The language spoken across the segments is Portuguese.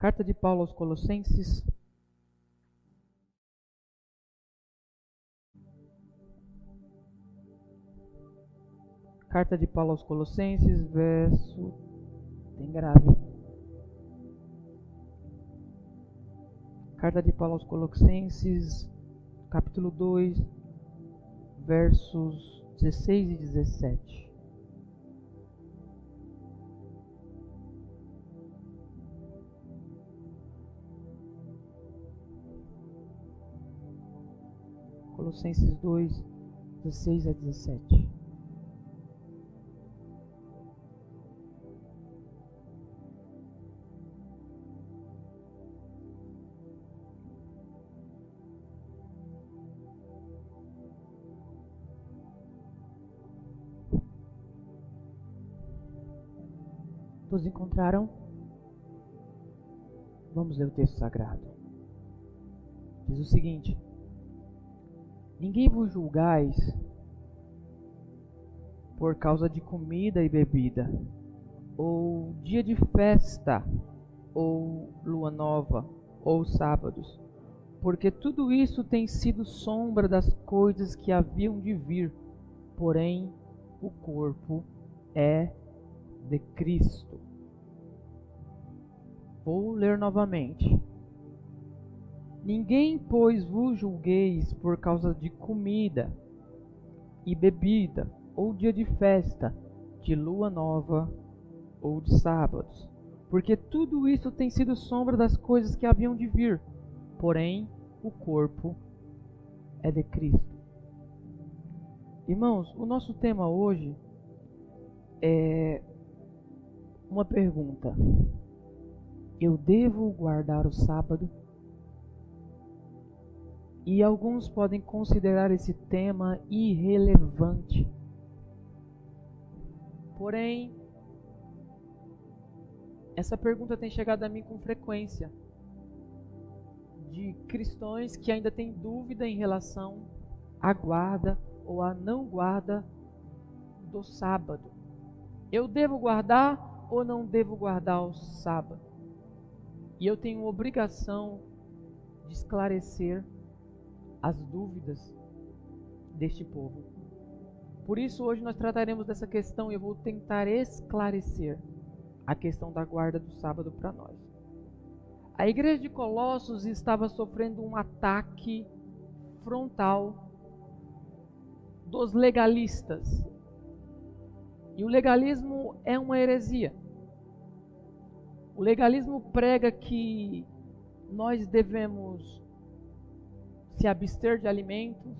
Carta de Paulo aos Colossenses. Carta de Paulo aos Colossenses, verso... Tem grave. Carta de Paulo aos Colossenses, capítulo 2, versos 16 e 17. Colossenses 2, 16 a 17. Todos encontraram? Vamos ler o texto sagrado. Diz o seguinte: ninguém vos julgais por causa de comida e bebida, ou dia de festa, ou lua nova, ou sábados, porque tudo isso tem sido sombra das coisas que haviam de vir, porém o corpo é de Cristo. Vou ler novamente. Ninguém, pois, vos julgueis por causa de comida e bebida, ou dia de festa, de lua nova, ou de sábados, porque tudo isso tem sido sombra das coisas que haviam de vir, porém o corpo é de Cristo. Irmãos, o nosso tema hoje é uma pergunta: eu devo guardar o sábado? E alguns podem considerar esse tema irrelevante. Porém, essa pergunta tem chegado a mim com frequência, de cristãos que ainda têm dúvida em relação à guarda ou à não guarda do sábado. Eu devo guardar ou não devo guardar o sábado? E eu tenho obrigação de esclarecer as dúvidas deste povo. Por isso hoje nós trataremos dessa questão e eu vou tentar esclarecer a questão da guarda do sábado para nós. A igreja de Colossos estava sofrendo um ataque frontal dos legalistas. E o legalismo é uma heresia. O legalismo prega que nós devemos se abster de alimentos,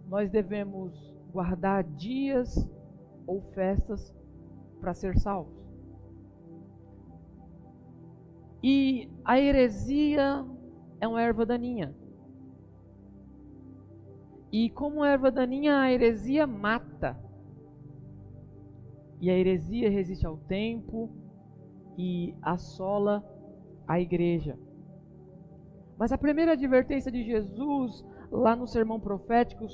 nós devemos guardar dias ou festas para ser salvos. E a heresia é uma erva daninha. E como erva daninha, a heresia mata. E a heresia resiste ao tempo e assola a igreja. Mas a primeira advertência de Jesus, lá no sermão profético,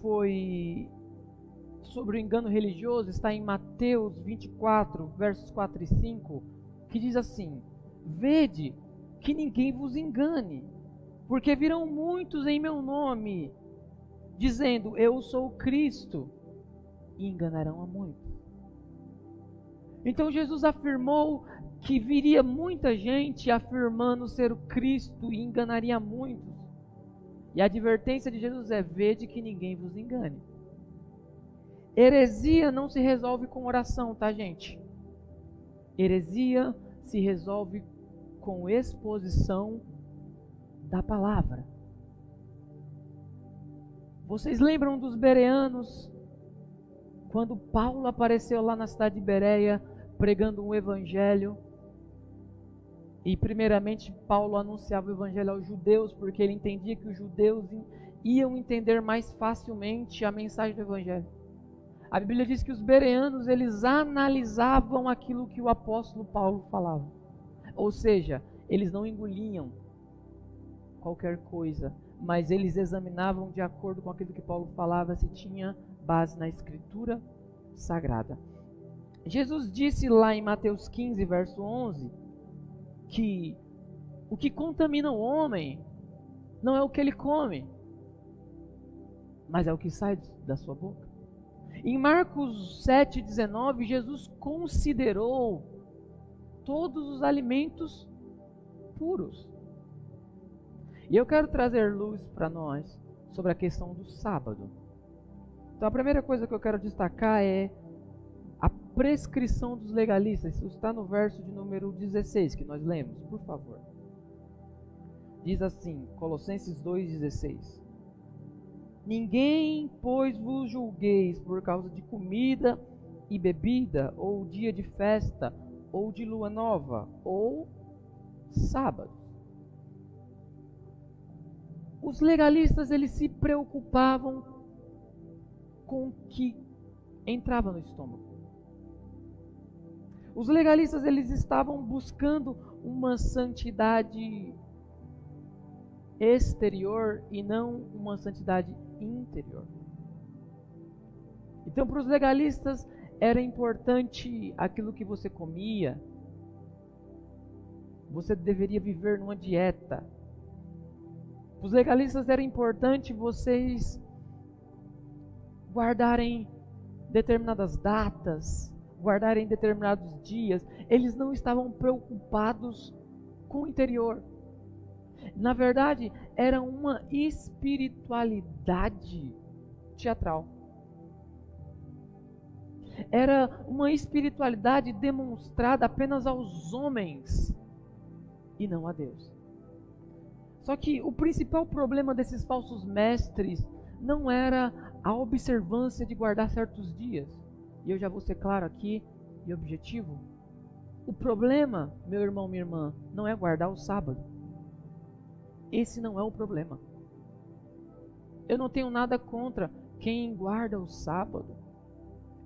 foi sobre o engano religioso, está em Mateus 24, versos 4 e 5, que diz assim: vede que ninguém vos engane, porque virão muitos em meu nome, dizendo, eu sou o Cristo, e enganarão a muitos. Então Jesus afirmou que viria muita gente afirmando ser o Cristo e enganaria muitos. E a advertência de Jesus é: vede que ninguém vos engane. Heresia não se resolve com oração, tá, gente? Heresia se resolve com exposição da palavra. Vocês lembram dos bereanos? Quando Paulo apareceu lá na cidade de Bereia pregando um evangelho, e primeiramente Paulo anunciava o evangelho aos judeus, porque ele entendia que os judeus iam entender mais facilmente a mensagem do evangelho. A Bíblia diz que os bereanos, eles analisavam aquilo que o apóstolo Paulo falava. Ou seja, eles não engoliam qualquer coisa, mas eles examinavam de acordo com aquilo que Paulo falava, se tinha base na Escritura Sagrada. Jesus disse lá em Mateus 15, verso 11, que o que contamina o homem não é o que ele come, mas é o que sai da sua boca. Em Marcos 7,19, Jesus considerou todos os alimentos puros. E eu quero trazer luz para nós sobre a questão do sábado. Então a primeira coisa que eu quero destacar é a prescrição dos legalistas. Isso está no verso de número 16 que nós lemos, por favor. Diz assim, Colossenses 2,16: Ninguém, pois, vos julgueis por causa de comida e bebida, ou dia de festa, ou de lua nova, ou sábado. Os legalistas, eles se preocupavam com o que entrava no estômago. Os legalistas, eles estavam buscando uma santidade exterior e não uma santidade interior. Então, para os legalistas, era importante aquilo que você comia. Você deveria viver numa dieta. Para os legalistas era importante vocês guardarem determinadas datas, guardarem determinados dias. Eles não estavam preocupados com o interior. Na verdade, era uma espiritualidade teatral. Era uma espiritualidade demonstrada apenas aos homens e não a Deus. Só que o principal problema desses falsos mestres não era a observância de guardar certos dias. E eu já vou ser claro aqui e objetivo. O problema, meu irmão, minha irmã, não é guardar o sábado. Esse não é o problema. Eu não tenho nada contra quem guarda o sábado.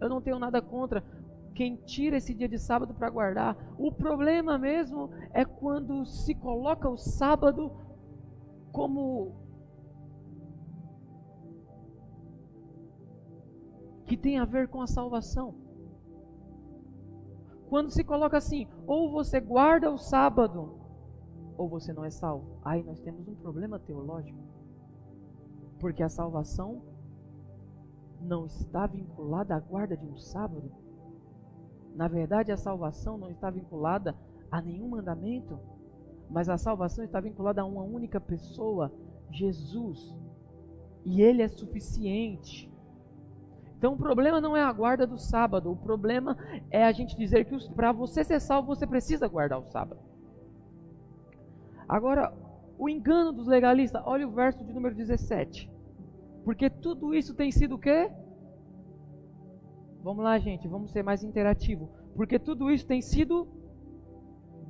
Eu não tenho nada contra quem tira esse dia de sábado para guardar. O problema mesmo é quando se coloca o sábado como que tem a ver com a salvação. Quando se coloca assim, ou você guarda o sábado, ou você não é salvo. Aí nós temos um problema teológico. Porque a salvação não está vinculada à guarda de um sábado. Na verdade, a salvação não está vinculada a nenhum mandamento, mas a salvação está vinculada a uma única pessoa, Jesus. E Ele é suficiente. Então o problema não é a guarda do sábado. O problema é a gente dizer que para você ser salvo, você precisa guardar o sábado. Agora, o engano dos legalistas, olha o verso de número 17. Porque tudo isso tem sido o quê? Vamos lá, gente, vamos ser mais interativo. Porque tudo isso tem sido,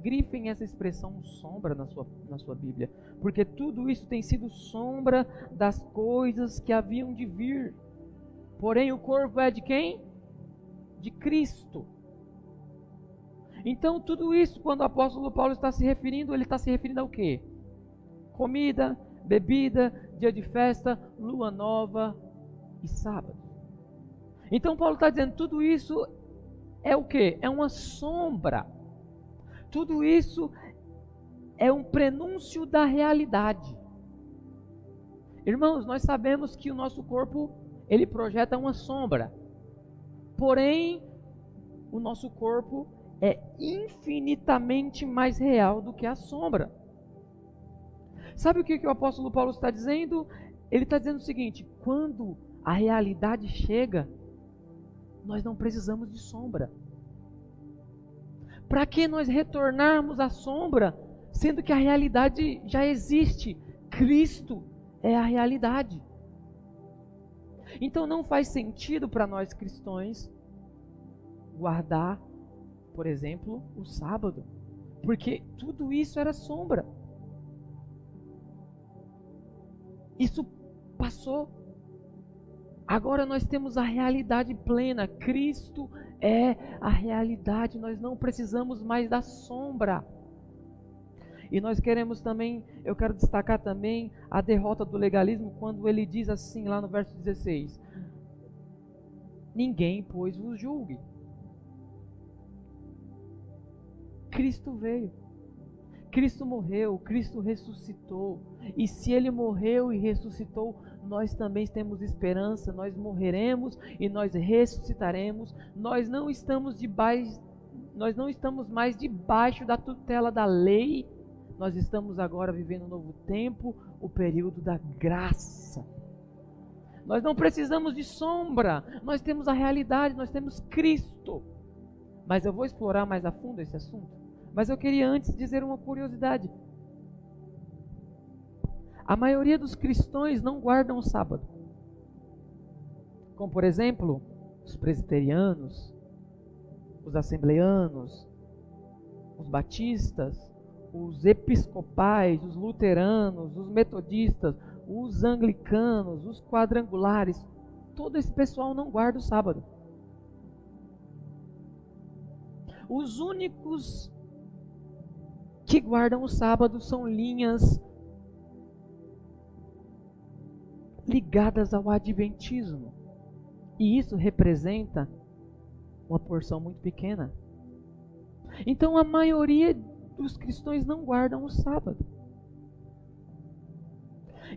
grifem essa expressão sombra na sua Bíblia. Porque tudo isso tem sido sombra das coisas que haviam de vir. Porém, o corpo é de quem? De Cristo. Então, tudo isso, quando o apóstolo Paulo está se referindo, ele está se referindo ao quê? Comida, bebida, dia de festa, lua nova e sábado. Então, Paulo está dizendo, tudo isso é o quê? É uma sombra. Tudo isso é um prenúncio da realidade. Irmãos, nós sabemos que o nosso corpo, ele projeta uma sombra. Porém, o nosso corpo é infinitamente mais real do que a sombra. Sabe o que o apóstolo Paulo está dizendo? Ele está dizendo o seguinte: quando a realidade chega, nós não precisamos de sombra. Para que nós retornarmos à sombra, sendo que a realidade já existe? Cristo é a realidade. Então não faz sentido para nós cristãos guardar, por exemplo, o sábado, porque tudo isso era sombra. Isso passou. Agora nós temos a realidade plena. Cristo é a realidade. Nós não precisamos mais da sombra. E nós queremos também, eu quero destacar também a derrota do legalismo quando ele diz assim lá no verso 16: ninguém, pois, vos julgue. Cristo veio. Cristo morreu, Cristo ressuscitou. E se Ele morreu e ressuscitou, nós também temos esperança. Nós morreremos e nós ressuscitaremos. Nós não estamos mais debaixo da tutela da lei. Nós estamos agora vivendo um novo tempo, o período da graça. Nós não precisamos de sombra, nós temos a realidade, nós temos Cristo. Mas eu vou explorar mais a fundo esse assunto. Mas eu queria antes dizer uma curiosidade. A maioria dos cristãos não guardam o sábado. Como por exemplo, os presbiterianos, os assembleanos, os batistas, os episcopais, os luteranos, os metodistas, os anglicanos, os quadrangulares, todo esse pessoal não guarda o sábado. Os únicos que guardam o sábado são linhas ligadas ao adventismo. E isso representa uma porção muito pequena. Então a maioria dos cristãos não guardam o sábado.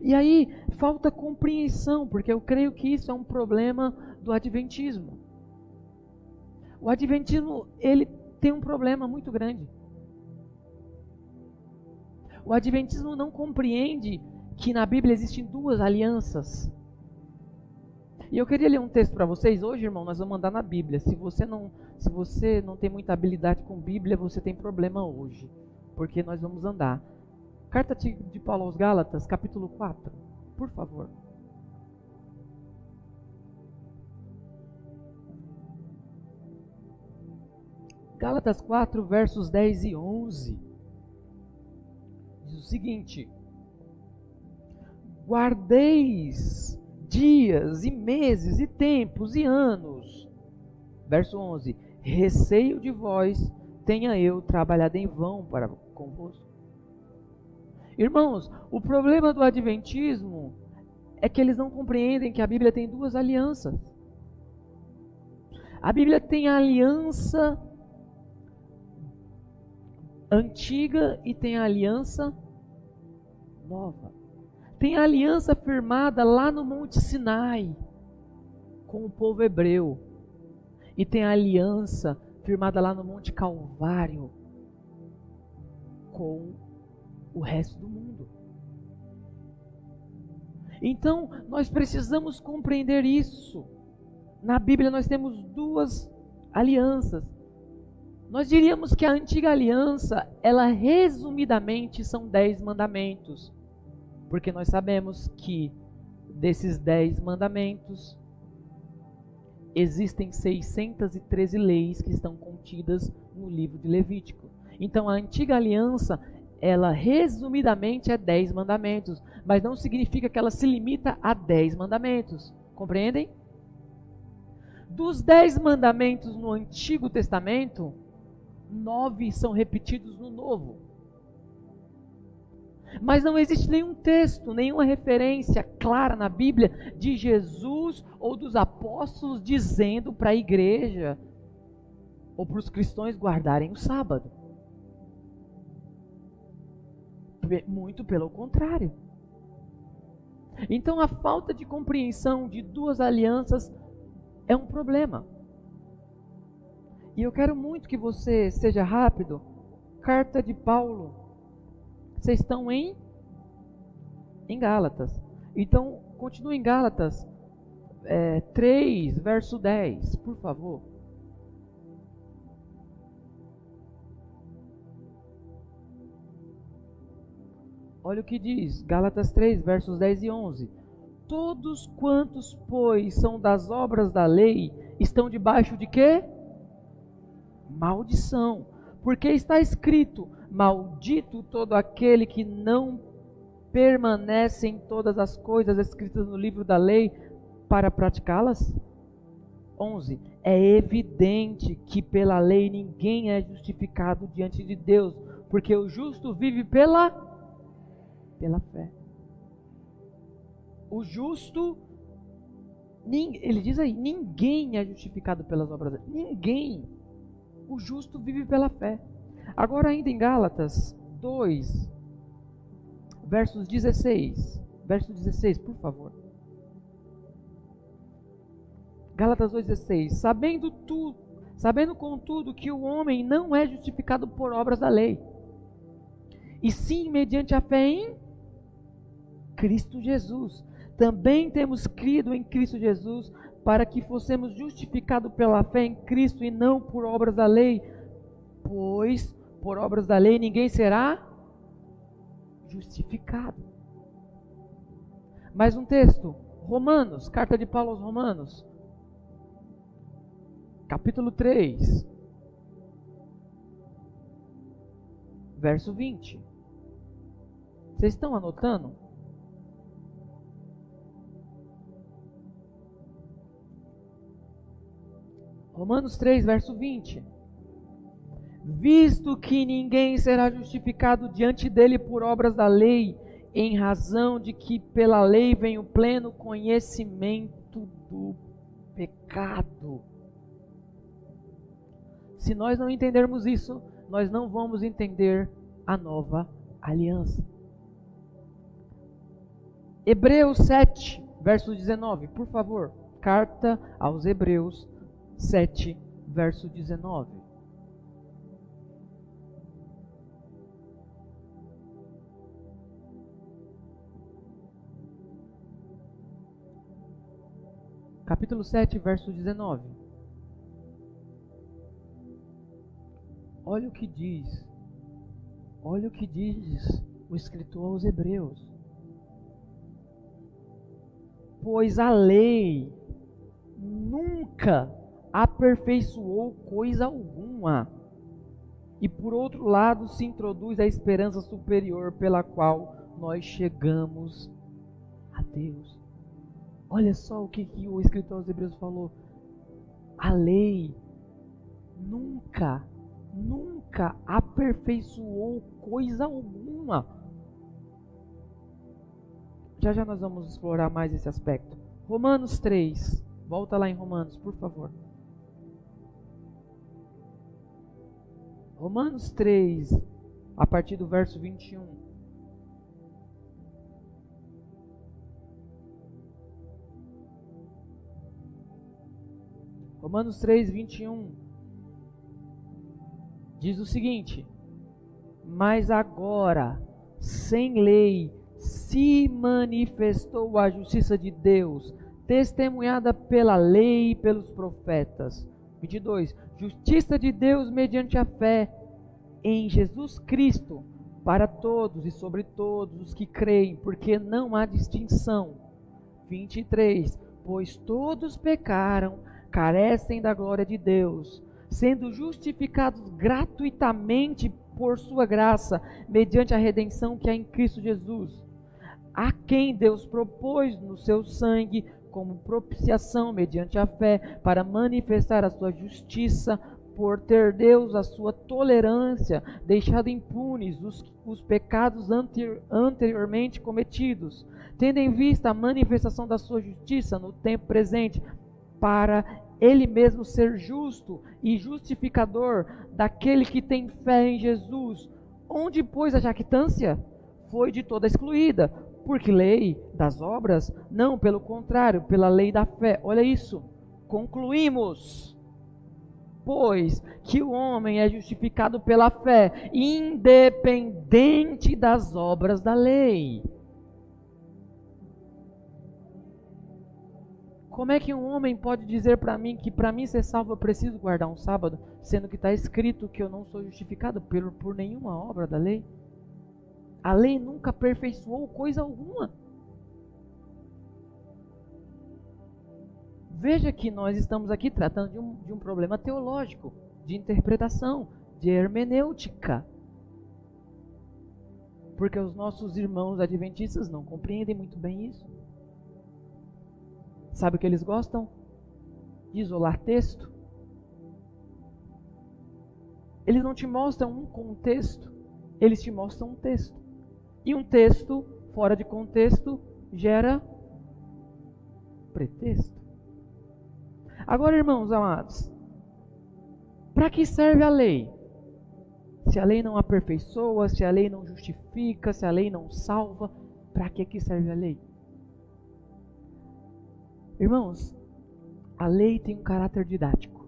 E aí falta compreensão, porque eu creio que isso é um problema do adventismo. O adventismo, ele tem um problema muito grande. O adventismo não compreende que na Bíblia existem duas alianças. E eu queria ler um texto para vocês. Hoje, irmão, nós vamos andar na Bíblia. Se você não tem muita habilidade com Bíblia, você tem problema hoje. Porque nós vamos andar. Carta de Paulo aos Gálatas, capítulo 4. Por favor. Gálatas 4, versos 10 e 11. Diz o seguinte: guardeis dias e meses e tempos e anos. Verso 11: receio de vós, tenha eu trabalhado em vão para convosco. Irmãos, o problema do adventismo é que eles não compreendem que a Bíblia tem duas alianças. A Bíblia tem a aliança antiga e tem a aliança nova. Tem a aliança firmada lá no Monte Sinai com o povo hebreu. E tem a aliança firmada lá no Monte Calvário com o resto do mundo. Então, nós precisamos compreender isso. Na Bíblia nós temos duas alianças. Nós diríamos que a antiga aliança, ela resumidamente são 10 mandamentos. Porque nós sabemos que desses 10 mandamentos, existem 613 leis que estão contidas no livro de Levítico. Então a antiga aliança, ela resumidamente é 10 mandamentos, mas não significa que ela se limita a 10 mandamentos. Compreendem? Dos 10 mandamentos no Antigo Testamento, 9 são repetidos no Novo. Mas não existe nenhum texto, nenhuma referência clara na Bíblia de Jesus ou dos apóstolos dizendo para a igreja ou para os cristãos guardarem o sábado. Muito pelo contrário. Então a falta de compreensão de duas alianças é um problema. E eu quero muito que você seja rápido. Carta de Paulo. Vocês estão em Gálatas. Então, continue em Gálatas 3, verso 10, por favor. Olha o que diz, Gálatas 3, versos 10 e 11. Todos quantos, pois, são das obras da lei, estão debaixo de quê? Maldição. Porque está escrito: maldito todo aquele que não permanece em todas as coisas escritas no livro da lei para praticá-las. 11. É evidente que pela lei ninguém é justificado diante de Deus, porque o justo vive pela fé. O justo, ele diz aí, ninguém é justificado pelas obras. Ninguém. O justo vive pela fé. Agora ainda em Gálatas 2, versos 16. Verso 16, por favor. Gálatas 2,16. Sabendo contudo que o homem não é justificado por obras da lei, e sim mediante a fé em Cristo Jesus. Também temos crido em Cristo Jesus, para que fossemos justificados pela fé em Cristo e não por obras da lei, pois por obras da lei ninguém será justificado. Mais um texto, Romanos, carta de Paulo aos Romanos, capítulo 3, verso 20. Vocês estão anotando? Romanos 3, verso 20. Visto que ninguém será justificado diante dele por obras da lei, em razão de que pela lei vem o pleno conhecimento do pecado. Se nós não entendermos isso, nós não vamos entender a nova aliança. Hebreus 7, verso 19, por favor. Carta aos Hebreus 7, verso 19. Capítulo 7, verso 19. Olha o que diz o escritor aos Hebreus. Pois a lei nunca aperfeiçoou coisa alguma, e por outro lado se introduz a esperança superior pela qual nós chegamos a Deus. Olha só o que o escritor aos Hebreus falou. A lei nunca aperfeiçoou coisa alguma. Já nós vamos explorar mais esse aspecto. Romanos 3. Volta lá em Romanos, por favor. Romanos 3, a partir do verso 21. Romanos 3, 21 diz o seguinte: mas agora, sem lei, se manifestou a justiça de Deus, testemunhada pela lei e pelos profetas. 22. Justiça de Deus mediante a fé em Jesus Cristo, para todos e sobre todos os que creem, porque não há distinção. 23. Pois todos pecaram, carecem da glória de Deus, sendo justificados gratuitamente por sua graça, mediante a redenção que há em Cristo Jesus, a quem Deus propôs no seu sangue como propiciação mediante a fé, para manifestar a sua justiça, por ter Deus a sua tolerância, deixado impunes os pecados anteriormente cometidos, tendo em vista a manifestação da sua justiça no tempo presente, para Ele mesmo ser justo e justificador daquele que tem fé em Jesus. Onde, pois, a jactância foi de toda excluída. Porque lei das obras? Não, pelo contrário, pela lei da fé. Olha isso. Concluímos, pois, que o homem é justificado pela fé, independente das obras da lei. Como é que um homem pode dizer para mim que para mim ser salvo eu preciso guardar um sábado, sendo que está escrito que eu não sou justificado por nenhuma obra da lei? A lei nunca aperfeiçoou coisa alguma. Veja que nós estamos aqui tratando de um problema teológico, de interpretação, de hermenêutica. Porque os nossos irmãos adventistas não compreendem muito bem isso. Sabe o que eles gostam? De isolar texto. Eles não te mostram um contexto, eles te mostram um texto. E um texto fora de contexto gera pretexto. Agora, irmãos amados, para que serve a lei? Se a lei não aperfeiçoa, se a lei não justifica, se a lei não salva, para que serve a lei? Irmãos, a lei tem um caráter didático.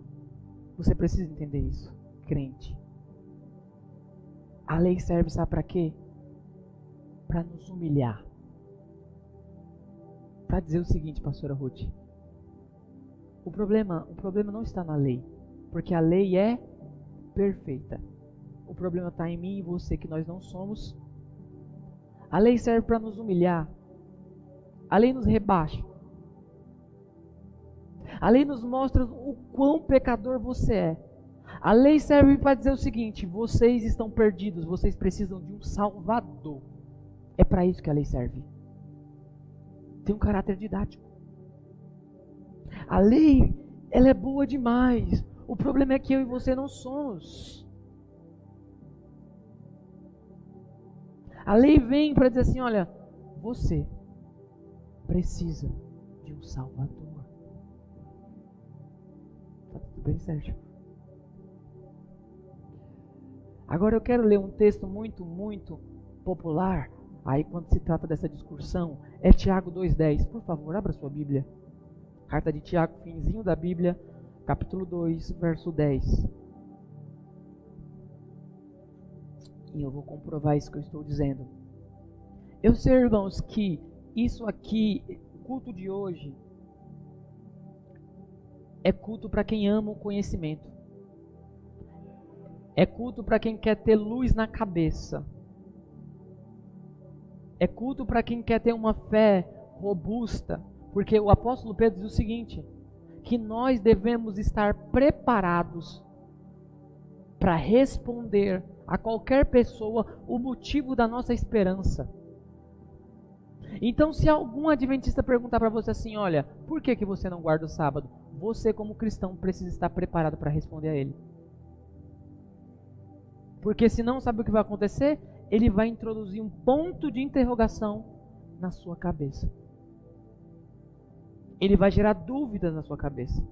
Você precisa entender isso, crente. A lei serve, sabe para quê? Para nos humilhar. Para dizer o seguinte, pastora Ruth. O problema não está na lei, porque a lei é perfeita. O problema está em mim e você, que nós não somos. A lei serve para nos humilhar. A lei nos rebaixa. A lei nos mostra o quão pecador você é. A lei serve para dizer o seguinte: vocês estão perdidos, vocês precisam de um Salvador. É para isso que a lei serve. Tem um caráter didático. A lei, ela é boa demais. O problema é que eu e você não somos. A lei vem para dizer assim: olha, você precisa de um Salvador. Tá tudo bem, Sérgio? Agora eu quero ler um texto muito popular. Aí quando se trata dessa discussão, é Tiago 2,10. Por favor, abra sua Bíblia. Carta de Tiago, finzinho da Bíblia, capítulo 2, verso 10. E eu vou comprovar isso que eu estou dizendo. Eu sei, irmãos, que isso aqui, o culto de hoje, é culto para quem ama o conhecimento. É culto para quem quer ter luz na cabeça. É culto para quem quer ter uma fé robusta. Porque o apóstolo Pedro diz o seguinte: que nós devemos estar preparados para responder a qualquer pessoa o motivo da nossa esperança. Então, se algum adventista perguntar para você assim: olha, por que você não guarda o sábado? Você, como cristão, precisa estar preparado para responder a ele. Porque se não, sabe o que vai acontecer? Ele vai introduzir um ponto de interrogação na sua cabeça. Ele vai gerar dúvidas na sua cabeça.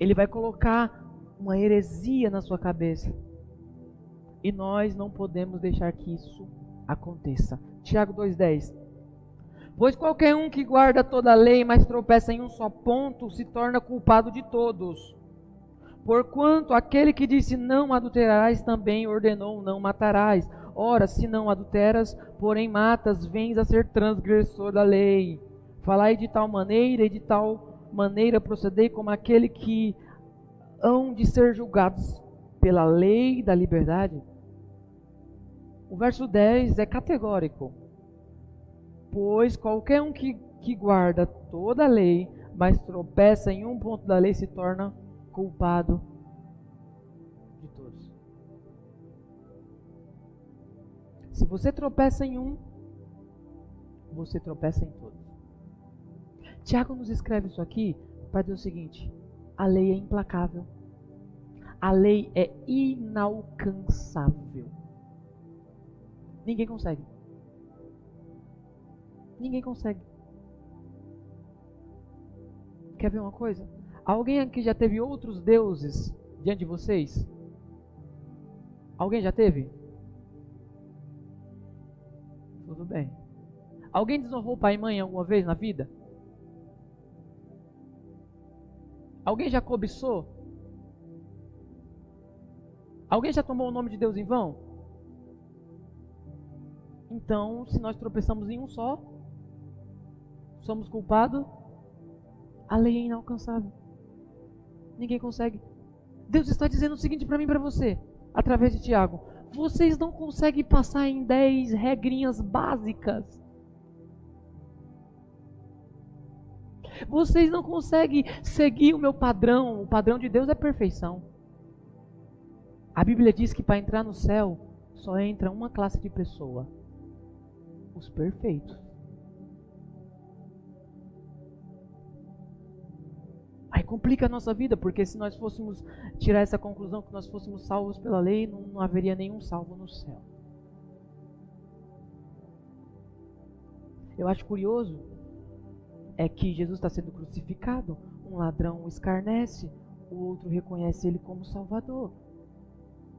Ele vai colocar uma heresia na sua cabeça. E nós não podemos deixar que isso aconteça. Tiago 2,10. Pois qualquer um que guarda toda a lei, mas tropeça em um só ponto, se torna culpado de todos. Porquanto aquele que disse não adulterarás também ordenou não matarás. Ora, se não adulteras, porém matas, vens a ser transgressor da lei. Falai de tal maneira e de tal maneira procedei como aquele que hão de ser julgados pela lei da liberdade. O verso 10 é categórico. Pois qualquer um que guarda toda a lei, mas tropeça em um ponto da lei, se torna culpado de todos. Se você tropeça em um, você tropeça em todos. Tiago nos escreve isso aqui para dizer o seguinte: a lei é implacável. A lei é inalcançável. Ninguém consegue. Ninguém consegue. Quer ver uma coisa? Alguém aqui já teve outros deuses diante de vocês? Alguém já teve? Tudo bem. Alguém desonrou pai e mãe alguma vez na vida? Alguém já cobiçou? Alguém já tomou o nome de Deus em vão? Então, se nós tropeçamos em um só, somos culpados. A lei é inalcançável. Ninguém consegue. Deus está dizendo o seguinte para mim e para você, através de Tiago: vocês não conseguem passar em 10 regrinhas básicas. Vocês não conseguem seguir o meu padrão. O padrão de Deus é perfeição. A Bíblia diz que para entrar no céu só entra uma classe de pessoa: os perfeitos. Aí complica a nossa vida, porque se nós fôssemos tirar essa conclusão que nós fôssemos salvos pela lei, não haveria nenhum salvo no céu. Eu acho curioso é que Jesus está sendo crucificado, um ladrão o escarnece, o outro reconhece ele como Salvador.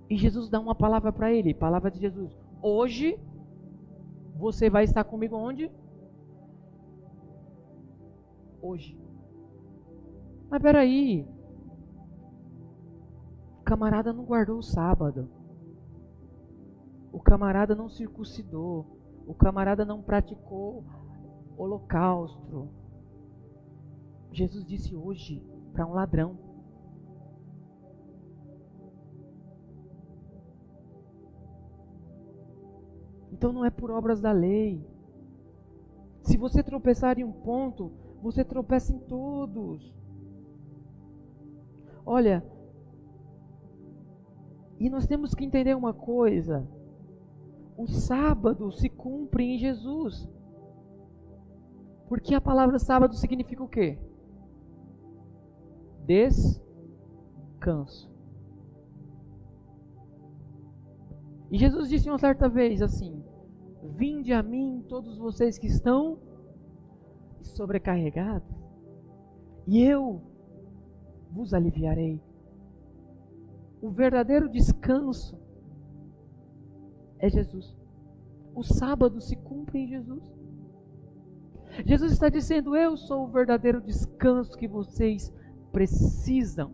E Jesus dá uma palavra para ele, palavra de Jesus. Hoje, você vai estar comigo onde? Hoje. Mas peraí, o camarada não guardou o sábado. O camarada não circuncidou. O camarada não praticou holocausto. Jesus disse hoje para um ladrão. Então não é por obras da lei. Se você tropeçar em um ponto, você tropeça em todos. Olha, e nós temos que entender uma coisa. O sábado se cumpre em Jesus. Porque a palavra sábado significa o quê? Descanso. E Jesus disse uma certa vez assim: vinde a mim todos vocês que estão sobrecarregados, e eu vos aliviarei. O verdadeiro descanso é Jesus. O sábado se cumpre em Jesus. Jesus está dizendo: eu sou o verdadeiro descanso que vocês precisam.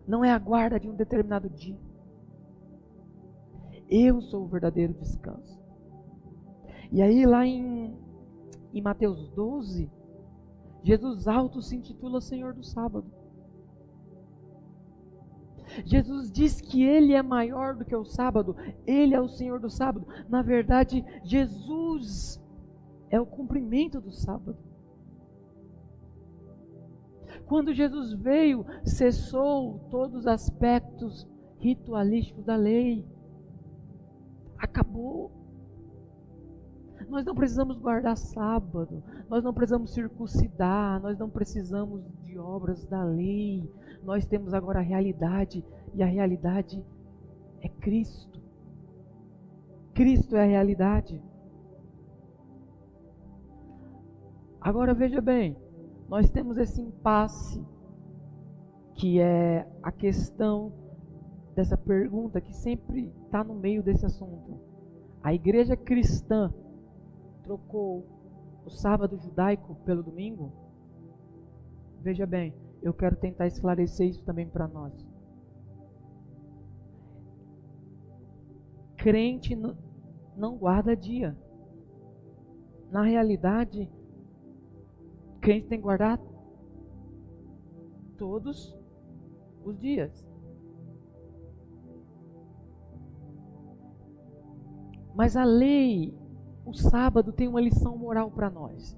Não é a guarda de um determinado dia. Eu sou o verdadeiro descanso. E aí lá em Mateus 12, Jesus auto se intitula Senhor do sábado. Jesus diz que Ele é maior do que o sábado. Ele é o Senhor do sábado. Na verdade, Jesus é o cumprimento do sábado. Quando Jesus veio, cessou todos os aspectos ritualísticos da lei. Acabou. Nós não precisamos guardar sábado, nós não precisamos circuncidar, nós não precisamos de obras da lei. Nós temos agora a realidade, e a realidade é Cristo. Cristo é a realidade. Agora veja bem, nós temos esse impasse, que é a questão dessa pergunta que sempre está no meio desse assunto. A igreja cristã trocou o sábado judaico pelo domingo? Veja bem, eu quero tentar esclarecer isso também para nós. Crente não guarda dia. Na realidade, crente tem que guardar todos os dias. Mas a lei, o sábado, tem uma lição moral para nós.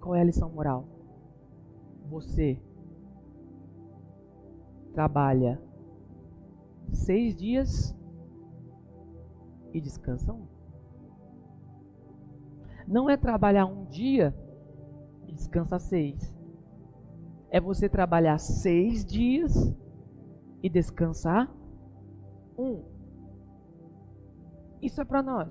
Qual é a lição moral? Você trabalha 6 dias e descansa 1. Não é trabalhar 1 dia e descansa 6. É você trabalhar 6 dias e descansar 1. Isso é para nós.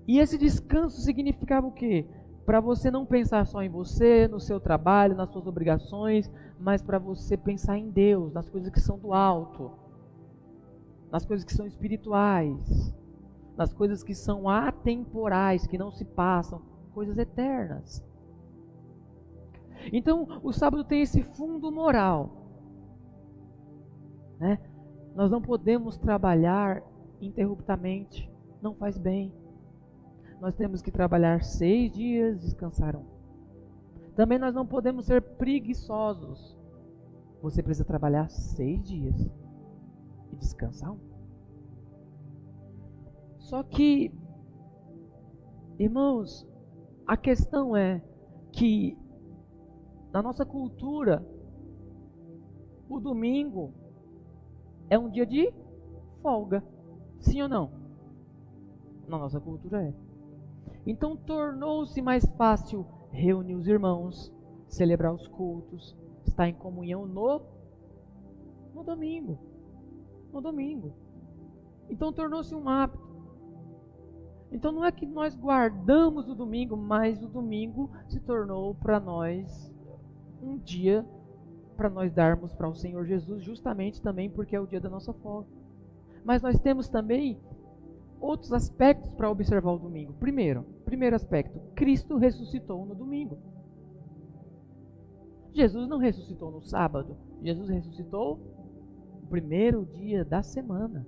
E esse descanso significava o quê? Para você não pensar só em você, no seu trabalho, nas suas obrigações, mas para você pensar em Deus, nas coisas que são do alto, nas coisas que são espirituais, nas coisas que são atemporais, que não se passam, coisas eternas. Então, o sábado tem esse fundo moral, né? Nós não podemos trabalhar interruptamente, não faz bem. Nós temos que trabalhar 6 dias, descansar 1. Também nós não podemos ser preguiçosos. Você precisa trabalhar 6 dias e descansar 1. Só que, irmãos, a questão é que na nossa cultura, o domingo é um dia de folga. Sim ou não? Na nossa cultura é. Então tornou-se mais fácil reunir os irmãos, celebrar os cultos, estar em comunhão no domingo. No domingo. Então tornou-se um hábito. Então não é que nós guardamos o domingo, mas o domingo se tornou para nós um dia para nós darmos para o Senhor Jesus, justamente também porque é o dia da nossa folga. Mas nós temos também outros aspectos para observar o domingo. Primeiro aspecto, Cristo ressuscitou no domingo. Jesus não ressuscitou no sábado, Jesus ressuscitou no primeiro dia da semana.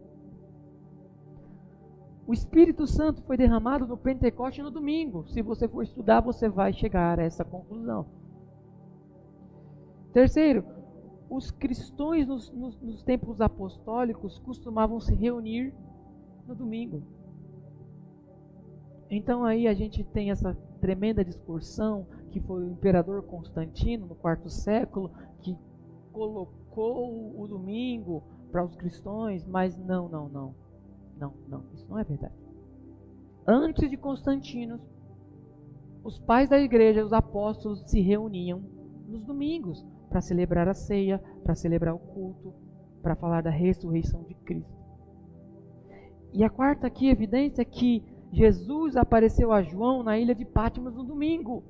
O Espírito Santo foi derramado no Pentecoste no domingo. Se você for estudar, você vai chegar a essa conclusão. Terceiro, os cristãos nos tempos apostólicos costumavam se reunir no domingo. Então aí a gente tem essa tremenda discussão que foi o imperador Constantino no quarto século que colocou o domingo para os cristãos, mas não, isso não é verdade. Antes de Constantino, os pais da igreja, os apóstolos, se reuniam nos domingos para celebrar a ceia, para celebrar o culto, para falar da ressurreição de Cristo. E a quarta aqui evidência é que Jesus apareceu a João na ilha de Patmos no domingo.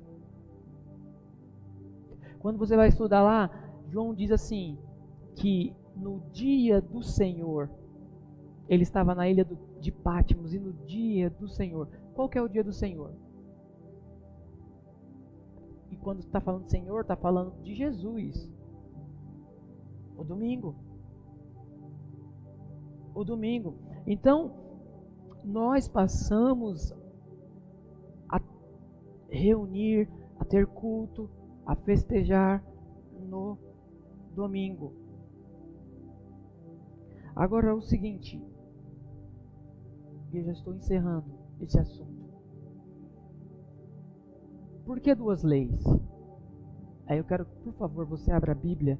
Quando você vai estudar lá, João diz assim, que no dia do Senhor, ele estava na ilha de Patmos, e no dia do Senhor. Qual que é o dia do Senhor? E quando está falando Senhor, está falando de Jesus. O domingo. O domingo. Então, nós passamos a reunir, a ter culto, a festejar no domingo. Agora é o seguinte, eu já estou encerrando esse assunto. Por que duas leis? Aí eu quero, por favor, você abra a Bíblia,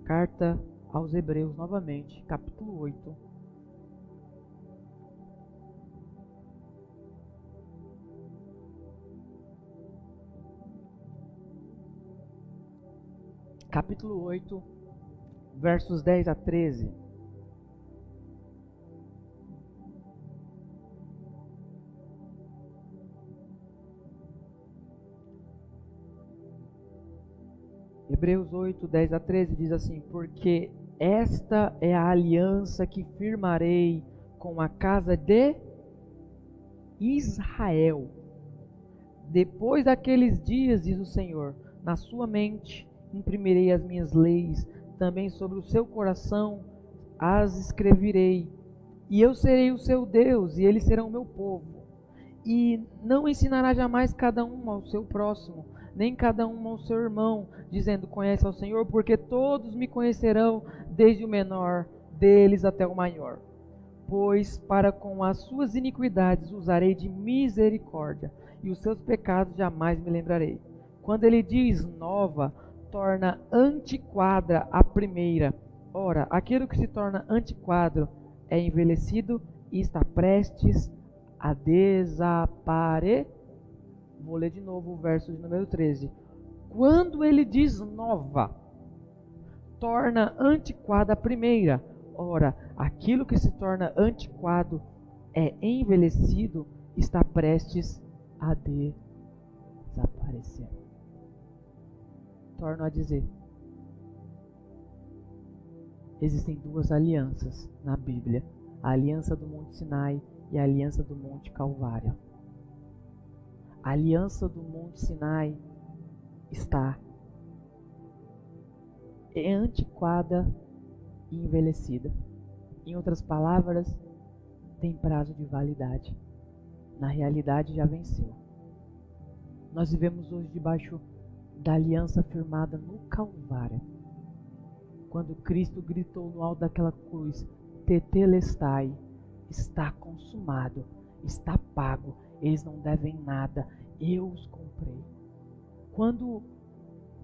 carta aos Hebreus novamente, capítulo 8. Capítulo 8, versos 10 a 13. Hebreus 8, 10 a 13 diz assim: porque esta é a aliança que firmarei com a casa de Israel. Depois daqueles dias, diz o Senhor, na sua mente imprimirei as minhas leis, também sobre o seu coração as escreverei. E eu serei o seu Deus, e eles serão o meu povo. E não ensinará jamais cada um ao seu próximo, nem cada um ao seu irmão, dizendo, conhece ao Senhor, porque todos me conhecerão, desde o menor deles até o maior. Pois para com as suas iniquidades usarei de misericórdia, e os seus pecados jamais me lembrarei. Quando ele diz nova, torna antiquada a primeira. Ora, aquilo que se torna antiquado é envelhecido e está prestes a desaparecer. Vou ler de novo o verso de número 13. Quando ele diz nova, torna antiquada a primeira. Ora, aquilo que se torna antiquado é envelhecido, está prestes a desaparecer. Torno a dizer, existem duas alianças na Bíblia, a aliança do Monte Sinai e a aliança do Monte Calvário. A aliança do Monte Sinai é antiquada e envelhecida. Em outras palavras, tem prazo de validade. Na realidade, já venceu. Nós vivemos hoje debaixo da aliança firmada no Calvário. Quando Cristo gritou no alto daquela cruz, Tetelestai, está consumado, está pago, eles não devem nada, eu os comprei. Quando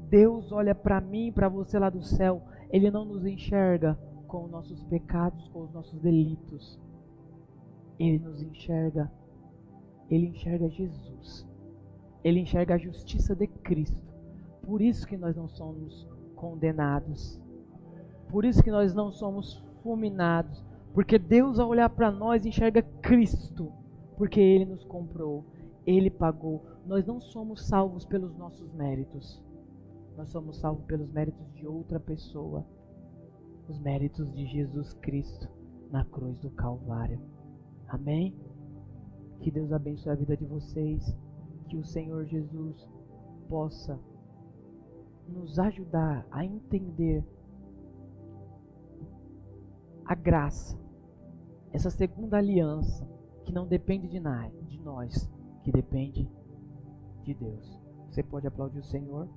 Deus olha para mim e para você lá do céu, Ele não nos enxerga com os nossos pecados, com os nossos delitos. Ele nos enxerga, Ele enxerga Jesus. Ele enxerga a justiça de Cristo. Por isso que nós não somos condenados. Por isso que nós não somos fulminados. Porque Deus, ao olhar para nós, enxerga Cristo. Porque Ele nos comprou. Ele pagou. Nós não somos salvos pelos nossos méritos. Nós somos salvos pelos méritos de outra pessoa, os méritos de Jesus Cristo na cruz do Calvário. Amém? Que Deus abençoe a vida de vocês, que o Senhor Jesus possa nos ajudar a entender a graça, essa segunda aliança que não depende de nós, que depende de Deus. Você pode aplaudir o Senhor?